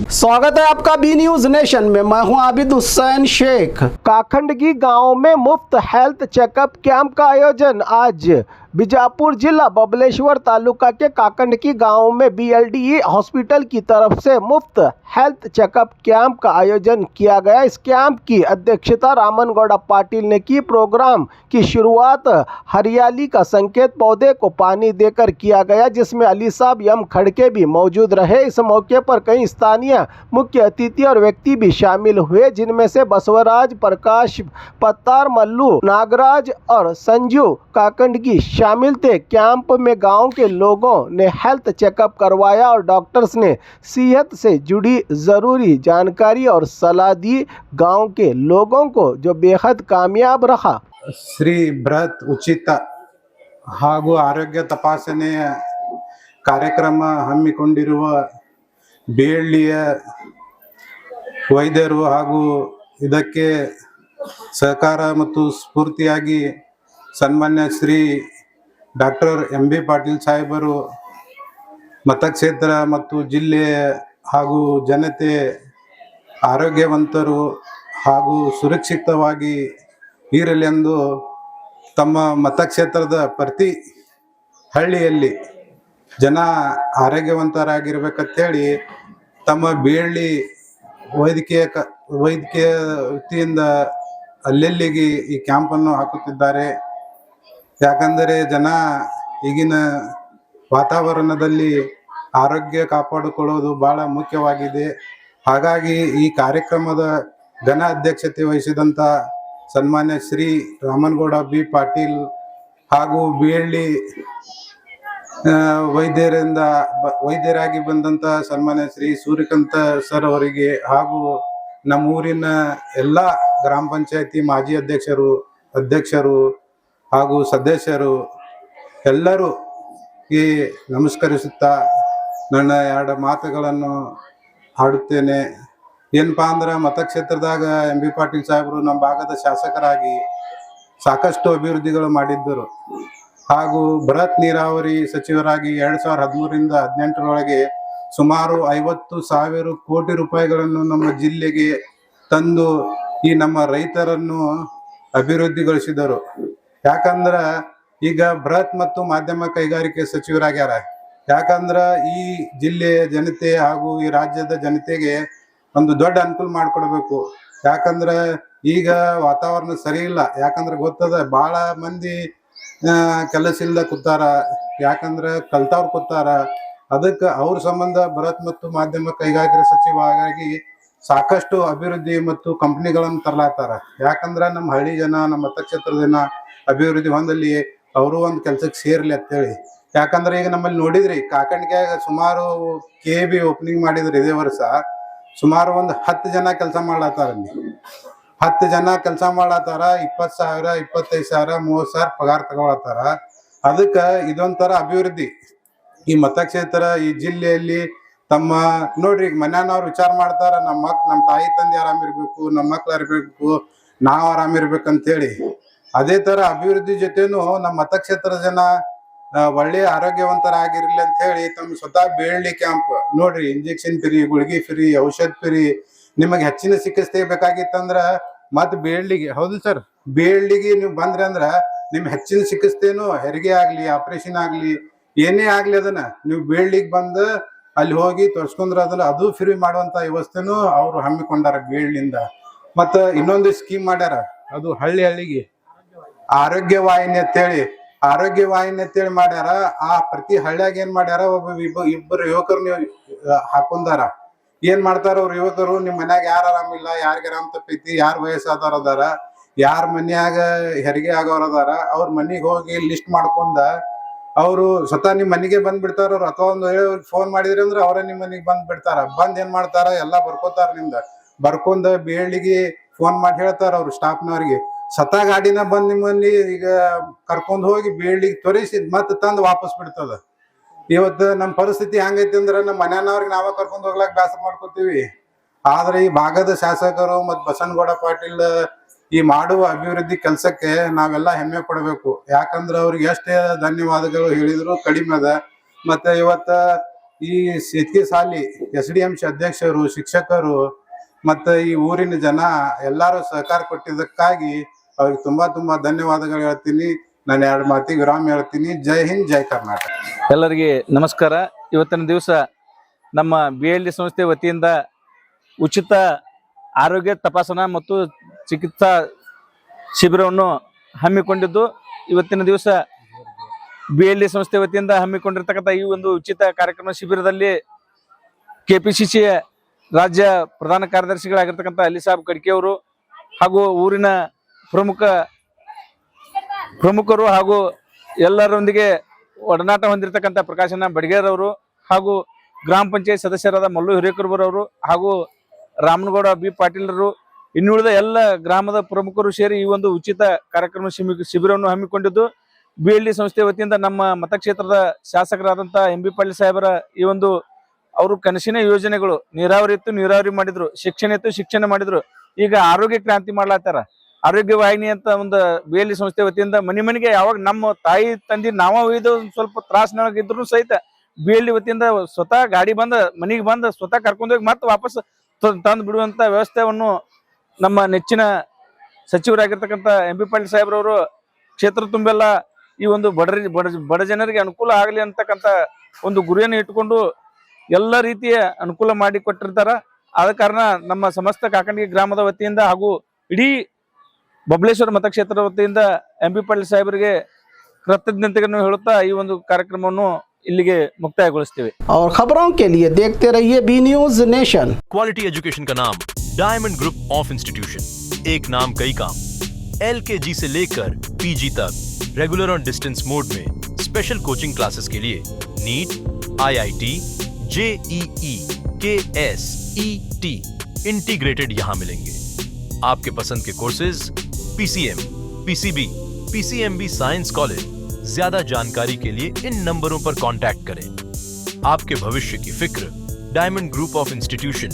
स्वागत है आपका बी न्यूज नेशन में। मैं हूं आबिद हुसैन शेख। काखंडगी गांव में मुफ्त हेल्थ चेकअप कैंप का आयोजन आज बीजापुर जिला बबलेश्वर तालुका के काखंडगी गांव में बीएलडीई हॉस्पिटल की तरफ से मुफ्त हेल्थ चेकअप कैंप का आयोजन किया गया। इस कैंप की अध्यक्षता रामनगौड़ा पाटिल ने की। प्रोग्राम की शुरुआत हरियाली का संकेत पौधे को पानी देकर किया गया, जिसमें अली साहब यम खड़के भी मौजूद रहे। इस मौके पर कई स्थानीय मुख्य अतिथि और व्यक्ति भी शामिल हुए, जिनमें से बसवराज, प्रकाश पत्तार, मल्लू, नागराज और संजू काखंडगी शामिल थे। कैंप में गांव के लोगों ने हेल्थ चेकअप करवाया और डॉक्टर्स ने सेहत से जुड़ी जरूरी जानकारी और सलाह दी। गांव के लोगों को जो बेहद कामयाब रहा। ಶ್ರೀ ಬೃಹತ್ ಉಚಿತ ಹಾಗೂ ಆರೋಗ್ಯ ತಪಾಸಣೆಯ ಕಾರ್ಯಕ್ರಮ ಹಮ್ಮಿಕೊಂಡಿರುವ ಬೇಳ್ಳಿಯ ವೈದ್ಯರು ಹಾಗೂ ಇದಕ್ಕೆ ಸಹಕಾರ ಮತ್ತು ಸ್ಫೂರ್ತಿಯಾಗಿ ಸನ್ಮಾನ್ಯ ಶ್ರೀ ಡಾಕ್ಟರ್ ಎಂ.ಬಿ. ಪಾಟೀಲ್ ಸಾಹೇಬರು ಮತಕ್ಷೇತ್ರ ಮತ್ತು ಜಿಲ್ಲೆ ಹಾಗೂ ಜನತೆ ಆರೋಗ್ಯವಂತರು ಹಾಗೂ ಸುರಕ್ಷಿತವಾಗಿ ಇರಲೆಂದು ತಮ್ಮ ಮತಕ್ಷೇತ್ರದ ಪ್ರತಿ ಹಳ್ಳಿಯಲ್ಲಿ ಜನ ಆರೋಗ್ಯವಂತರಾಗಿರ್ಬೇಕಂತೇಳಿ ತಮ್ಮ ಬೇಳ್ಳಿ ವೈದ್ಯಕೀಯ ವೃತ್ತಿಯಿಂದ ಅಲ್ಲೆಲ್ಲಿಗೆ ಈ ಕ್ಯಾಂಪನ್ನು ಹಾಕುತ್ತಿದ್ದಾರೆ. ಯಾಕಂದರೆ ಜನ ಈಗಿನ ವಾತಾವರಣದಲ್ಲಿ ಆರೋಗ್ಯ ಕಾಪಾಡಿಕೊಳ್ಳೋದು ಬಹಳ ಮುಖ್ಯವಾಗಿದೆ. ಹಾಗಾಗಿ ಈ ಕಾರ್ಯಕ್ರಮದ ಘನ ಅಧ್ಯಕ್ಷತೆ ವಹಿಸಿದಂಥ ಸನ್ಮಾನ್ಯ ಶ್ರೀ ರಾಮನಗೌಡ ಬಿ ಪಾಟೀಲ್ ಹಾಗೂ ಬೇಳ್ಳಿ ವೈದ್ಯರಾಗಿ ಬಂದಂಥ ಸನ್ಮಾನ್ಯ ಶ್ರೀ ಸೂರ್ಯಕಾಂತ ಸರ್ ಅವರಿಗೆ ಹಾಗೂ ನಮ್ಮೂರಿನ ಎಲ್ಲ ಗ್ರಾಮ ಪಂಚಾಯತಿ ಮಾಜಿ ಅಧ್ಯಕ್ಷರು ಹಾಗೂ ಸದಸ್ಯರು ಎಲ್ಲರೂ ಈ ನಮಸ್ಕರಿಸುತ್ತಾ ನನ್ನ ಎರಡು ಮಾತುಗಳನ್ನು ಆಡುತ್ತೇನೆ. ಏನಪ್ಪಾ ಅಂದ್ರೆ ಮತಕ್ಷೇತ್ರದಾಗ ಎಂ.ಬಿ. ಪಾಟೀಲ್ ಸಾಹೇಬರು ನಮ್ಮ ಭಾಗದ ಶಾಸಕರಾಗಿ ಸಾಕಷ್ಟು ಅಭಿವೃದ್ಧಿಗಳು ಮಾಡಿದ್ದರು ಹಾಗೂ ಬೃಹತ್ ನೀರಾವರಿ ಸಚಿವರಾಗಿ 2013ರಿಂದ 2018ರೊಳಗೆ ಸುಮಾರು 50,000 ಕೋಟಿ ರೂಪಾಯಿಗಳನ್ನು ನಮ್ಮ ಜಿಲ್ಲೆಗೆ ತಂದು ಈ ನಮ್ಮ ರೈತರನ್ನು ಅಭಿವೃದ್ಧಿಗೊಳಿಸಿದರು. ಯಾಕಂದ್ರ ಈಗ ಬೃಹತ್ ಮತ್ತು ಮಾಧ್ಯಮ ಕೈಗಾರಿಕೆ ಸಚಿವರಾಗ್ಯಾರ. ಯಾಕಂದ್ರ ಈ ಜಿಲ್ಲೆಯ ಜನತೆ ಹಾಗೂ ಈ ರಾಜ್ಯದ ಜನತೆಗೆ ಒಂದು ದೊಡ್ಡ ಅನುಕೂಲ ಮಾಡಿಕೊಡ್ಬೇಕು. ಯಾಕಂದ್ರೆ ಈಗ ವಾತಾವರಣ ಸರಿ ಇಲ್ಲ. ಯಾಕಂದ್ರೆ ಗೊತ್ತದ ಬಹಳ ಮಂದಿ ಕೆಲಸ ಇಲ್ಲದ ಕೂತಾರ, ಯಾಕಂದ್ರೆ ಕಲ್ತವ್ರು ಕೂತಾರ. ಅದಕ್ಕೆ ಅವ್ರ ಸಂಬಂಧ ಬೃಹತ್ ಮತ್ತು ಮಾಧ್ಯಮ ಕೈಗಾರಿಕೆ ಸಚಿವರಾಗಿ ಸಾಕಷ್ಟು ಅಭಿವೃದ್ಧಿ ಮತ್ತು ಕಂಪನಿಗಳನ್ನು ತರಲಾತಾರ. ಯಾಕಂದ್ರ ನಮ್ಮ ಹಳ್ಳಿ ಜನ, ನಮ್ಮ ಮತಕ್ಷೇತ್ರದ ಜನ ಅಭಿವೃದ್ಧಿ ಹೊಂದಲ್ಲಿ ಅವರು ಒಂದು ಕೆಲ್ಸಕ್ಕೆ ಸೇರ್ಲಿ ಅಂತೇಳಿ. ಯಾಕಂದ್ರೆ ಈಗ ನಮ್ಮಲ್ಲಿ ನೋಡಿದ್ರಿ ಕಾಕಂಡಿಗೆ ಸುಮಾರು KB ಓಪನಿಂಗ್ ಮಾಡಿದ್ರಿ. ಇದೇ ವರ್ಷ ಸುಮಾರು ಒಂದು 10 ಜನ ಕೆಲಸ ಮಾಡ್ಲತ್ತಾರ. 10 ಜನ ಕೆಲಸ ಮಾಡ್ಲತ್ತಾರ. 20,000, 25,000, 30,000 ಪಗಾರ ತಗೊಳತ್ತಾರ. ಅದಕ್ಕೆ ಇದೊಂಥರ ಅಭಿವೃದ್ಧಿ ಈ ಮತಕ್ಷೇತ್ರ ಈ ಜಿಲ್ಲೆಯಲ್ಲಿ. ತಮ್ಮ ನೋಡ್ರಿ ಈಗ ಮನ್ಯಾನವ್ರು ವಿಚಾರ ಮಾಡ್ತಾರ, ನಮ್ಮ ತಾಯಿ ತಂದೆ ಆರಾಮಿರ್ಬೇಕು, ನಮ್ಮ ಮಕ್ಳು ಆರಾಮಿರ್ಬೇಕು, ನಾವು ಆರಾಮಿರ್ಬೇಕಂತೇಳಿ. ಅದೇ ತರ ಅಭಿವೃದ್ಧಿ ಜೊತೆನು ನಮ್ಮ ಮತಕ್ಷೇತ್ರದ ಜನ ಒಳ್ಳೆ ಆರೋಗ್ಯವಂತರಾಗಿರ್ಲಿ ಅಂತ ಹೇಳಿ ತಮ್ಮ ಸ್ವತಃ ಬೇಳ್ಳಿ ಕ್ಯಾಂಪ್ ನೋಡ್ರಿ, ಇಂಜೆಕ್ಷನ್ ಫ್ರೀ, ಗುಳಿಗೆ ಫ್ರೀ, ಔಷಧ ಫ್ರೀ. ನಿಮಗೆ ಹೆಚ್ಚಿನ ಚಿಕಿತ್ಸೆ ಬೇಕಾಗಿತ್ತಂದ್ರ ಮತ್ ಬೇಳ್ಳಿಗೆ, ಹೌದು ಸರ್, ಬೇಳ್ಳಿಗೆ ನೀವು ಬಂದ್ರಿ ಅಂದ್ರ ನಿಮ್ ಹೆಚ್ಚಿನ ಚಿಕಿತ್ಸೆನು ಹೆರಿಗೆ ಆಗ್ಲಿ, ಆಪರೇಷನ್ ಆಗ್ಲಿ, ಏನೇ ಆಗ್ಲಿ ಅದನ್ನ ನೀವು ಬೇಳ್ಳಿಗೆ ಬಂದು ಅಲ್ಲಿ ಹೋಗಿ ತೋರ್ಸ್ಕೊಂಡ್ರ ಅದನ್ನ ಅದು ಫ್ರೀ ಮಾಡುವಂತ ವ್ಯವಸ್ಥೆನು ಅವ್ರು ಹಮ್ಮಿಕೊಂಡಾರ ಬೇಳ್ಳಿಂದ. ಮತ್ತ ಇನ್ನೊಂದು ಸ್ಕೀಮ್ ಮಾಡ್ಯಾರ, ಅದು ಹಳ್ಳಿಗೆ ಆರೋಗ್ಯ ವಾಹಿನಿ ಅಂತೇಳಿ ಮಾಡ್ಯಾರ. ಆ ಪ್ರತಿ ಹಳ್ಳಿಯಾಗ ಏನ್ ಮಾಡ್ಯಾರ, ಇಬ್ಬರು ಯುವಕರು ಹಾಕೊಂಡಾರ. ಏನ್ ಮಾಡ್ತಾರ ಅವ್ರ ಯುವಕರು, ನಿಮ್ ಮನ್ಯಾಗ ಯಾರು ಆರಾಮಿಲ್ಲ, ಯಾರಿಗ ಆರಾಮ್ ತಪ್ಪೈತಿ, ಯಾರು ವಯಸ್ಸಾದವ್ರ ಅದಾರ, ಯಾರ ಮನ್ಯಾಗ ಹೆರಿಗೆ ಆಗೋರ್ ಅದಾರ, ಅವ್ರ ಮನಿಗ್ ಹೋಗಿ ಲಿಸ್ಟ್ ಮಾಡ್ಕೊಂಡ ಅವ್ರು ಸ್ವತಃ ನಿಮ್ ಮನೆಗೆ ಬಂದ್ಬಿಡ್ತಾರ. ಅವ್ರು ಅಥವಾ ಒಂದು ಫೋನ್ ಮಾಡಿದ್ರಿ ಅಂದ್ರೆ ಅವರೇ ನಿಮ್ ಮನೆಗ್ ಬಂದ್ ಬಿಡ್ತಾರ. ಬಂದ್ ಏನ್ ಮಾಡ್ತಾರ, ಎಲ್ಲಾ ಬರ್ಕೋತಾರ. ಬರ್ಕೊಂಡ ಬೇಳಿಗೆ ಫೋನ್ ಮಾಡಿ ಹೇಳ್ತಾರ ಅವ್ರು ಸ್ಟಾಫ್ನವ್ರಿಗೆ. ಸತಾ ಗಾಡಿನ ಬಂದ್ ನಿಮ್ಮಲ್ಲಿ ಈಗ ಕರ್ಕೊಂಡ್ ಹೋಗಿ ಬೇಳ್ಳಿಗೆ ತೋರಿಸಿ ಮತ್ತೆ ತಂದು ವಾಪಸ್ ಬಿಡ್ತದ. ಇವತ್ತು ನಮ್ಮ ಪರಿಸ್ಥಿತಿ ಹೆಂಗೈತಿ ಅಂದ್ರೆ ನಮ್ಮ ಮನ್ಯಾನವ್ರಿಗೆ ನಾವ ಕರ್ಕೊಂಡ್ ಹೋಗ್ಲಾಕ್ ಬೇಸರ ಮಾಡ್ಕೋತೀವಿ. ಆದ್ರೆ ಈ ಭಾಗದ ಶಾಸಕರು ಮತ್ ಬಸನಗೌಡ ಪಾಟೀಲ್ ಈ ಮಾಡುವ ಅಭಿವೃದ್ಧಿ ಕೆಲಸಕ್ಕೆ ನಾವೆಲ್ಲ ಹೆಮ್ಮೆ ಪಡಬೇಕು. ಯಾಕಂದ್ರೆ ಅವ್ರಿಗೆ ಎಷ್ಟೇ ಧನ್ಯವಾದಗಳು ಹೇಳಿದ್ರು ಕಡಿಮೆ ಅದ. ಮತ್ತೆ ಇವತ್ತ ಈ ಇದ್ಕೆ ಸಾಲಿ SDM ಅಧ್ಯಕ್ಷರು, ಶಿಕ್ಷಕರು ಮತ್ತು ಈ ಊರಿನ ಜನ ಎಲ್ಲರೂ ಸಹಕಾರ ಕೊಟ್ಟಿದ್ದಕ್ಕಾಗಿ ಅವ್ರಿಗೆ ತುಂಬಾ ತುಂಬಾ ಧನ್ಯವಾದಗಳು ಹೇಳ್ತೀನಿ. ನಾನು 2 ಮಾತಿಗೆ ವಿರಾಮ ಹೇಳ್ತೀನಿ. ಜೈ ಹಿಂದ್, ಜೈ ಕರ್ನಾಟಕ. ಎಲ್ಲರಿಗೆ ನಮಸ್ಕಾರ. ಇವತ್ತಿನ ದಿವಸ ನಮ್ಮ BLD ಸಂಸ್ಥೆ ವತಿಯಿಂದ ಉಚಿತ ಆರೋಗ್ಯ ತಪಾಸಣಾ ಮತ್ತು ಚಿಕಿತ್ಸಾ ಶಿಬಿರವನ್ನು ಹಮ್ಮಿಕೊಂಡಿದ್ದು, ಇವತ್ತಿನ ದಿವಸ BLD ಸಂಸ್ಥೆ ವತಿಯಿಂದ ಹಮ್ಮಿಕೊಂಡಿರ್ತಕ್ಕಂಥ ಈ ಒಂದು ಉಚಿತ ಕಾರ್ಯಕ್ರಮ ಶಿಬಿರದಲ್ಲಿ KPCC ರಾಜ್ಯ ಪ್ರಧಾನ ಕಾರ್ಯದರ್ಶಿಗಳಾಗಿರ್ತಕ್ಕಂಥ ಅಲಿ ಸಾಬ್ ಕಡ್ಕೆ ಅವರು ಹಾಗೂ ಊರಿನ ಪ್ರಮುಖರು ಹಾಗೂ ಎಲ್ಲರೊಂದಿಗೆ ಒಡನಾಟ ಹೊಂದಿರತಕ್ಕಂಥ ಪ್ರಕಾಶನ ಬಡಿಗೇರ್ ಅವರು ಹಾಗೂ ಗ್ರಾಮ ಪಂಚಾಯತ್ ಸದಸ್ಯರಾದ ಮಲ್ಲು ಹಿರೇಕರ್ಬರವರು ಹಾಗೂ ರಾಮನಗೌಡ B ಪಾಟೀಲರು ಇನ್ನುಳಿದ ಎಲ್ಲ ಗ್ರಾಮದ ಪ್ರಮುಖರು ಸೇರಿ ಈ ಒಂದು ಉಚಿತ ಕಾರ್ಯಕ್ರಮ ಶಿಬಿರವನ್ನು ಹಮ್ಮಿಕೊಂಡಿದ್ದು, BLD ಸಂಸ್ಥೆ ವತಿಯಿಂದ ನಮ್ಮ ಮತಕ್ಷೇತ್ರದ ಶಾಸಕರಾದಂಥ MB ಪಾಟೀಲ್ ಸಾಹೇಬರ ಈ ಒಂದು ಅವರು ಕನಸಿನ ಯೋಜನೆಗಳು, ನೀರಾವರಿ ಇತ್ತು ನೀರಾವರಿ ಮಾಡಿದ್ರು, ಶಿಕ್ಷಣ ಇತ್ತು ಶಿಕ್ಷಣ ಮಾಡಿದ್ರು, ಈಗ ಆರೋಗ್ಯ ಕ್ರಾಂತಿ ಮಾಡ್ಲಾತಾರ. ಆರೋಗ್ಯ ವಾಹಿನಿ ಅಂತ ಒಂದು BLD ಸಂಸ್ಥೆ ವತಿಯಿಂದ ಮನೆಗೆ ಯಾವಾಗ ನಮ್ಮ ತಾಯಿ ತಂದಿ ನಾವ ಒಯ್ದು ಸ್ವಲ್ಪ ತ್ರಾಸಿನೊಳಗಿದ್ರು ಸಹಿತ BLD ವತಿಯಿಂದ ಸ್ವತಃ ಗಾಡಿ ಬಂದ ಮನೆಗೆ ಬಂದ ಸ್ವತಃ ಕರ್ಕೊಂಡೋಗಿ ಮತ್ತೆ ವಾಪಸ್ ತಂದು ಬಿಡುವಂತ ವ್ಯವಸ್ಥೆಯನ್ನು ನಮ್ಮ ನೆಚ್ಚಿನ ಸಚಿವರಾಗಿರ್ತಕ್ಕಂಥ MB ಪಾಟೀಲ್ ಸಾಹೇಬ್ರವರು ಕ್ಷೇತ್ರ ತುಂಬೆಲ್ಲ ಈ ಒಂದು ಬಡ ಜನರಿಗೆ ಅನುಕೂಲ ಆಗಲಿ ಅಂತಕ್ಕಂಥ ಒಂದು ಗುರಿಯನ್ನು ಇಟ್ಟುಕೊಂಡು ಎಲ್ಲ ರೀತಿಯ ಅನುಕೂಲ ಮಾಡಿ ಕೊಟ್ಟಿರ್ತಾರ. ಆದ ಕಾರಣ ನಮ್ಮ ಸಮಸ್ತ ಕಾಕಂಡಗಿ ಗ್ರಾಮದ ವತಿಯಿಂದ ಹಾಗೂ ಇಡೀ ಬಬಲೇಶ್ವರ ಮತಕ್ಷೇತ್ರದ ವತಿಯಿಂದ MB ಪಾಟೀಲ್ ಸಾಹೇಬರಿಗೆ ಕೃತಜ್ಞತೆಗಳನ್ನು ಹೇಳುತ್ತಾ ಈ ಒಂದು ಕಾರ್ಯಕ್ರಮವನ್ನು ಇಲ್ಲಿಗೆ ಮುಕ್ತಾಯಗೊಳಿಸ್ತೇವೆ. और खबरों के लिए देखते रहिए B News nation. Quality education का नाम डायमंड ग्रुप ऑफ इंस्टीट्यूशन. एक नाम कई काम. LKG से लेकर PG तक रेगुलर और डिस्टेंस मोड में स्पेशल कोचिंग क्लासेस के लिए NEET, IIT, JEE, KSET integrated यहाँ मिलेंगे. आपके पसंद के courses PCM, PCB, PCMB science college. ज्यादा जानकारी के लिए इन नंबरों पर कांटेक्ट करें. आपके भविष्य की फिक्र डायमंड ग्रुप ऑफ इंस्टीट्यूशन